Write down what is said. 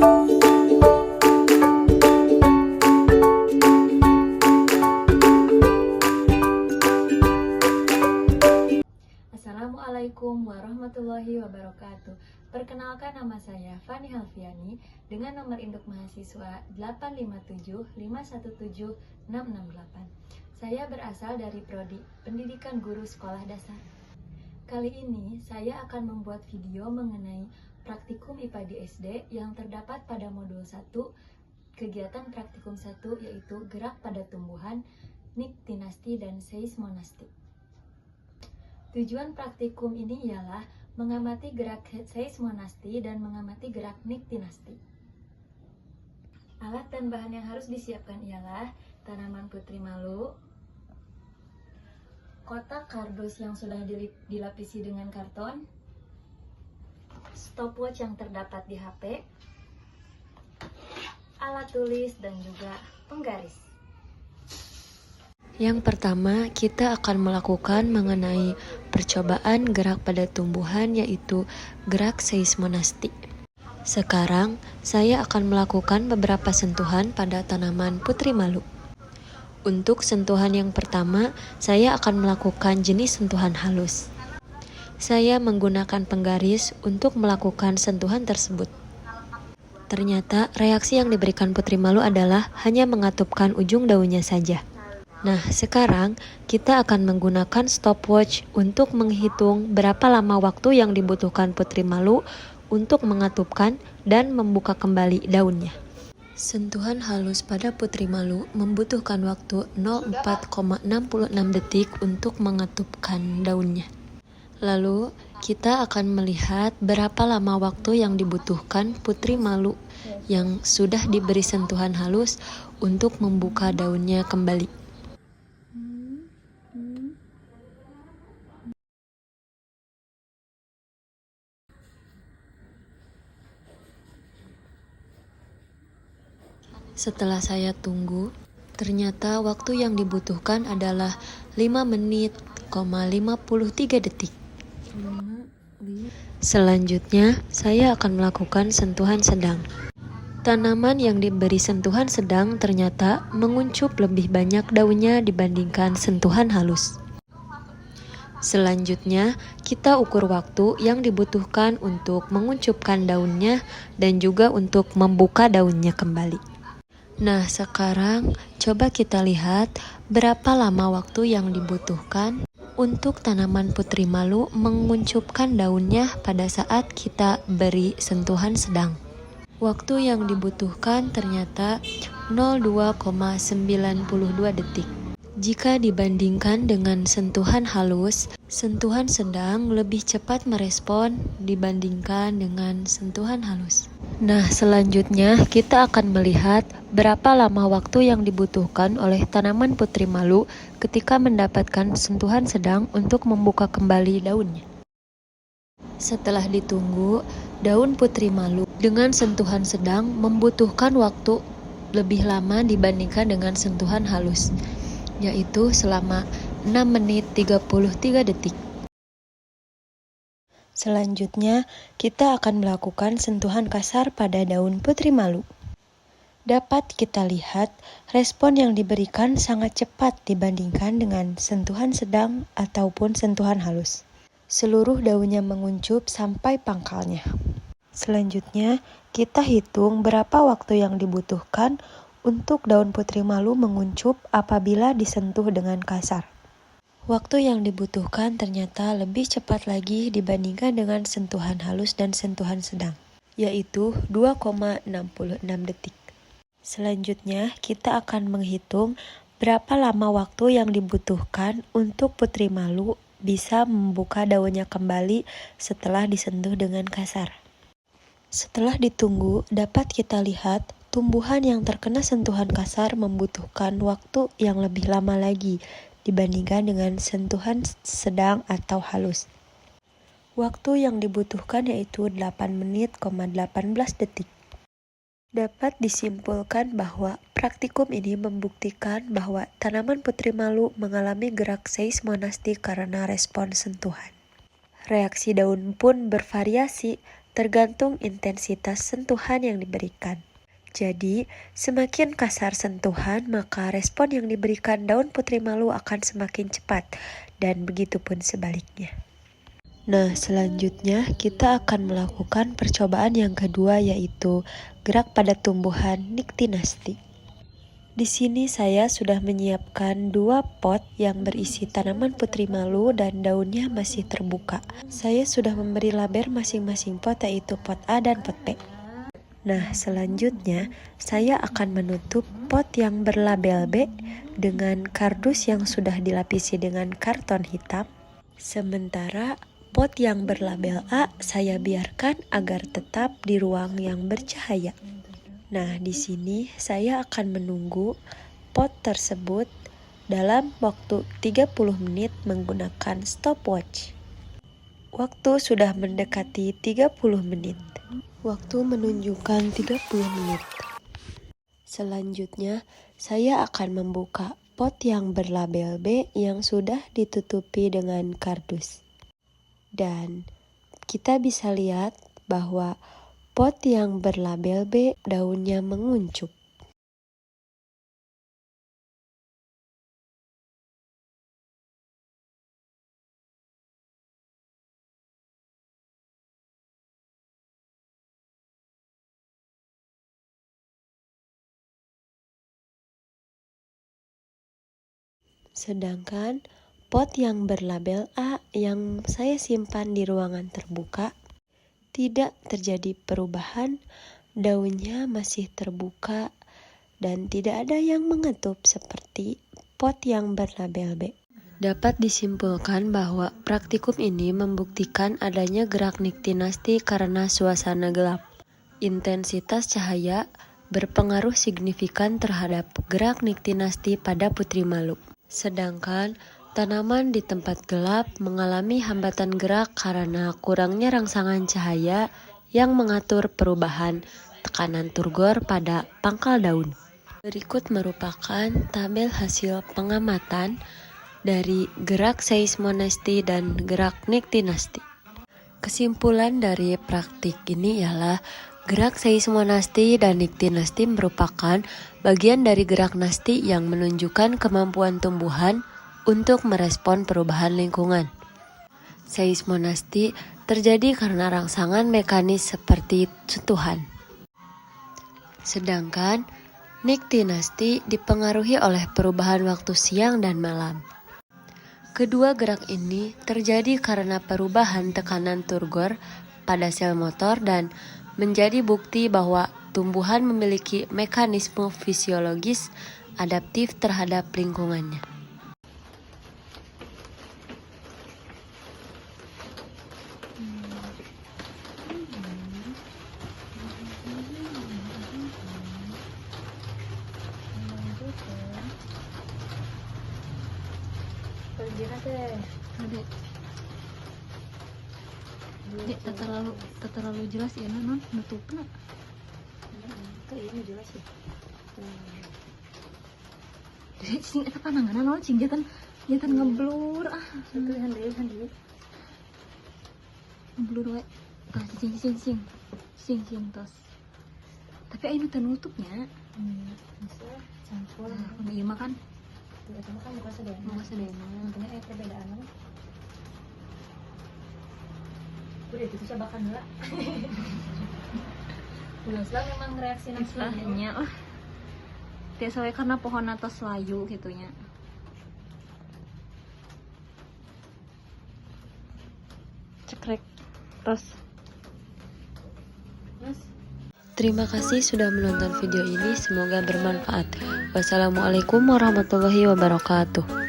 Assalamualaikum warahmatullahi wabarakatuh. Perkenalkan, nama saya Fani Halfiani dengan nomor induk mahasiswa 857517668. Saya berasal dari Prodi Pendidikan Guru Sekolah Dasar. Kali ini saya akan membuat video mengenai praktikum IPA di SD yang terdapat pada modul 1, kegiatan praktikum 1, yaitu gerak pada tumbuhan, niktinasti, dan seismonasti. Tujuan praktikum ini ialah mengamati gerak seismonasti dan mengamati gerak niktinasti. Alat dan bahan yang harus disiapkan ialah tanaman putri malu, kotak kardus yang sudah dilapisi dengan karton, stopwatch yang terdapat di HP, alat tulis, dan juga penggaris. Yang pertama, kita akan melakukan mengenai percobaan gerak pada tumbuhan, yaitu gerak seismonasti. Sekarang, saya akan melakukan beberapa sentuhan pada tanaman putri malu. Untuk sentuhan yang pertama, saya akan melakukan jenis sentuhan halus. Saya menggunakan penggaris untuk melakukan sentuhan tersebut. Ternyata, reaksi yang diberikan putri malu adalah hanya mengatupkan ujung daunnya saja. Nah, sekarang kita akan menggunakan stopwatch untuk menghitung berapa lama waktu yang dibutuhkan putri malu untuk mengatupkan dan membuka kembali daunnya. Sentuhan halus pada putri malu membutuhkan waktu 04,66 detik untuk mengatupkan daunnya. Lalu, kita akan melihat berapa lama waktu yang dibutuhkan putri malu yang sudah diberi sentuhan halus untuk membuka daunnya kembali. Setelah saya tunggu, ternyata waktu yang dibutuhkan adalah 5 menit, 53 detik. Selanjutnya, saya akan melakukan sentuhan sedang. Tanaman yang diberi sentuhan sedang ternyata menguncup lebih banyak daunnya dibandingkan sentuhan halus. Selanjutnya, kita ukur waktu yang dibutuhkan untuk menguncupkan daunnya dan juga untuk membuka daunnya kembali. Nah, sekarang coba kita lihat berapa lama waktu yang dibutuhkan untuk tanaman putri malu menguncupkan daunnya pada saat kita beri sentuhan sedang. Waktu yang dibutuhkan ternyata 02,92 detik. Jika dibandingkan dengan sentuhan halus, sentuhan sedang lebih cepat merespon dibandingkan dengan sentuhan halus. Nah, selanjutnya kita akan melihat berapa lama waktu yang dibutuhkan oleh tanaman putri malu ketika mendapatkan sentuhan sedang untuk membuka kembali daunnya. Setelah ditunggu, daun putri malu dengan sentuhan sedang membutuhkan waktu lebih lama dibandingkan dengan sentuhan halus, yaitu selama 6 menit 33 detik. Selanjutnya, kita akan melakukan sentuhan kasar pada daun putri malu. Dapat kita lihat, respon yang diberikan sangat cepat dibandingkan dengan sentuhan sedang ataupun sentuhan halus. Seluruh daunnya menguncup sampai pangkalnya. Selanjutnya, kita hitung berapa waktu yang dibutuhkan untuk daun putri malu menguncup apabila disentuh dengan kasar. Waktu yang dibutuhkan ternyata lebih cepat lagi dibandingkan dengan sentuhan halus dan sentuhan sedang, yaitu 2,66 detik. Selanjutnya, kita akan menghitung berapa lama waktu yang dibutuhkan untuk putri malu bisa membuka daunnya kembali setelah disentuh dengan kasar. Setelah ditunggu, dapat kita lihat tumbuhan yang terkena sentuhan kasar membutuhkan waktu yang lebih lama lagi dibandingkan dengan sentuhan sedang atau halus. Waktu yang dibutuhkan yaitu 8 menit, 18 detik. Dapat disimpulkan bahwa praktikum ini membuktikan bahwa tanaman putri malu mengalami gerak seismonasti karena respon sentuhan. Reaksi daun pun bervariasi tergantung intensitas sentuhan yang diberikan. Jadi, semakin kasar sentuhan, maka respon yang diberikan daun putri malu akan semakin cepat, dan begitu pun sebaliknya. Nah, selanjutnya kita akan melakukan percobaan yang kedua, yaitu gerak pada tumbuhan Nyctinastis. Di sini saya sudah menyiapkan 2 pot yang berisi tanaman putri malu dan daunnya masih terbuka. Saya sudah memberi label masing-masing pot, yaitu pot A dan pot B. Nah, selanjutnya saya akan menutup pot yang berlabel B dengan kardus yang sudah dilapisi dengan karton hitam. Sementara pot yang berlabel A saya biarkan agar tetap di ruang yang bercahaya. Nah, di sini saya akan menunggu pot tersebut dalam waktu 30 menit menggunakan stopwatch. Waktu sudah mendekati 30 menit. Waktu menunjukkan 30 menit. Selanjutnya, saya akan membuka pot yang berlabel B yang sudah ditutupi dengan kardus. Dan kita bisa lihat bahwa pot yang berlabel B daunnya menguncup. Sedangkan pot yang berlabel A yang saya simpan di ruangan terbuka tidak terjadi perubahan, daunnya masih terbuka dan tidak ada yang mengetup seperti pot yang berlabel B. Dapat disimpulkan bahwa praktikum ini membuktikan adanya gerak Nyctinastis karena suasana gelap. Intensitas cahaya berpengaruh signifikan terhadap gerak Nyctinastis pada putri malu. Sedangkan tanaman di tempat gelap mengalami hambatan gerak karena kurangnya rangsangan cahaya yang mengatur perubahan tekanan turgor pada pangkal daun. Berikut merupakan tabel hasil pengamatan dari gerak seismonastis dan gerak Nyctinastis. Kesimpulan dari praktik ini ialah gerak seismonastis dan Nyctinastis merupakan bagian dari gerak nasti yang menunjukkan kemampuan tumbuhan untuk merespon perubahan lingkungan. Seismonastis terjadi karena rangsangan mekanis seperti sentuhan. Sedangkan Nyctinastis dipengaruhi oleh perubahan waktu siang dan malam. Kedua gerak ini terjadi karena perubahan tekanan turgor pada sel motor dan menjadi bukti bahwa tumbuhan memiliki mekanisme fisiologis adaptif terhadap lingkungannya. Dek, tak terlalu jelas ya non nutupna. Ini jelas ya. Dek, sing eta pananganan non sing jantan ngeblur ah. Tulisan dulu. Ngeblur we. Tah sing tos. Tapi anu teu nutupnya. Bisa campur. Nah, ieu mah kan Tidak sama kan bukan sedena. mau sedena. Makanya perbedaan mah. Udah gitu cobakan dulu. Ulah memang reaksi nafsunya. Istilahnya tiasa we karena pohon atas layu gitunya. Cekrek tos. Mas. Terima kasih sudah menonton video ini, semoga bermanfaat. Wassalamualaikum warahmatullahi wabarakatuh.